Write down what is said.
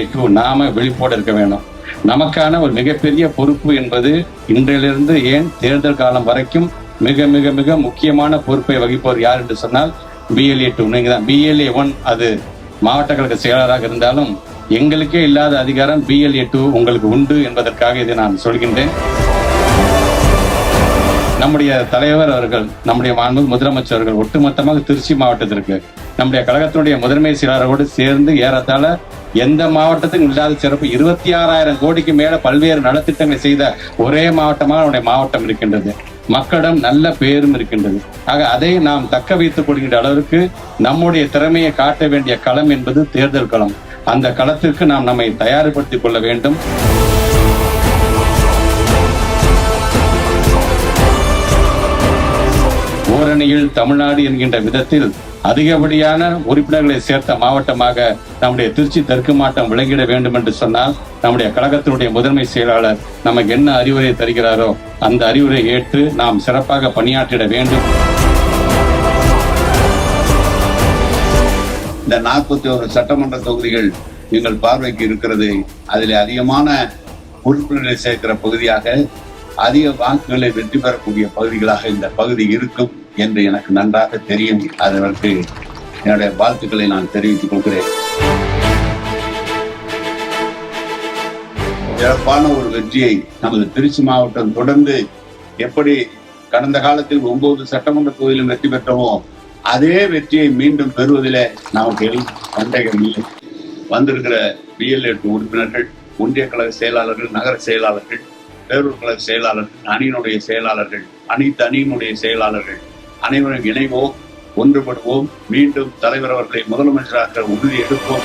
BLA2 நாம விழிப்போடு இருக்க வேணும். நமக்கான ஒரு மிகப்பெரிய பொறுப்பு என்பது இன்றிலிருந்து ஏன் தேர்தல் காலம் வரைக்கும் மிக மிக மிக முக்கியமான பொறுப்பை வகிப்பவர் யார் என்று சொன்னால் BLA2. நீங்க தான் BLA1 அது மாவட்ட கழக செயலாளராக இருந்தாலும் எங்களுக்கே இல்லாத அதிகாரம் BLA2 உங்களுக்கு உண்டு என்பதற்காக இதை நான் சொல்கின்றேன். நம்முடைய தலைவர் அவர்கள், நம்முடைய மாண்பு முதலமைச்சர் அவர்கள் ஒட்டுமொத்தமாக திருச்சி மாவட்டத்திற்கு நம்முடைய கழகத்தினுடைய முதன்மை செயலாளரோடு சேர்ந்து ஏறத்தாழ எந்த மாவட்டத்துக்கும் இல்லாத சிறப்பு 26,000 கோடிக்கு மேல பல்வேறு நலத்திட்டங்களை செய்த ஒரே மாவட்டமாக நம்முடைய மாவட்டம் இருக்கின்றது. மக்களிடம் நல்ல பேரும் இருக்கின்றது. ஆக அதை நாம் தக்க வைத்துக் கொள்கின்ற அளவிற்கு நம்முடைய திறமையை காட்ட வேண்டிய களம் என்பது தேர்தல் களம். அந்த களத்திற்கு நாம் நம்மை தயார்படுத்திக் கொள்ள வேண்டும். ஓரணியில் தமிழ்நாடு என்கின்ற விதத்தில் அதிகப்படியான உறுப்பினர்களை சேர்த்த மாவட்டமாக நம்முடைய திருச்சி தெற்கு மாவட்டம் விளங்கிட வேண்டும் என்று சொன்னால் நம்முடைய கழகத்தினுடைய முதன்மை செயலாளர் நமக்கு என்ன அறிவுரை தருகிறாரோ அந்த அறிவுரை ஏற்று நாம் சிறப்பாக பணியாற்றிட வேண்டும். இந்த 41 சட்டமன்ற தொகுதிகள் எங்கள் பார்வைக்கு இருக்கிறது. அதில் அதிகமான உறுப்பினர்களை சேர்க்கிற பகுதியாக, அதிக வாக்குகளை வெற்றி பெறக்கூடிய பகுதிகளாக இந்த பகுதி இருக்கும் என்று எனக்கு நன்றாக தெரியும். அதற்கு என்னுடைய வாழ்த்துக்களை நான் தெரிவித்துக் கொள்கிறேன். சிறப்பான ஒரு வெற்றியை நமது திருச்சி மாவட்டம் தொடர்ந்து எப்படி கடந்த காலத்தில் 9 சட்டமன்ற தொகுதியிலும் வெற்றி பெற்றோமோ அதே வெற்றியை மீண்டும் பெறுவதில் நமக்கு சந்தேகம் இல்லை. வந்திருக்கிற BLA2 உறுப்பினர்கள், ஒன்றிய கழக செயலாளர்கள், நகர செயலாளர்கள், பேரூர் கழக செயலாளர்கள், அணியினுடைய செயலாளர்கள், அனைத்து அணியினுடைய செயலாளர்கள் அனைவரும் இணைவோம், ஒன்றுபடுவோம், மீண்டும் தலைவர் அவர்களை முதலமைச்சராக உறுதி எடுப்போம்.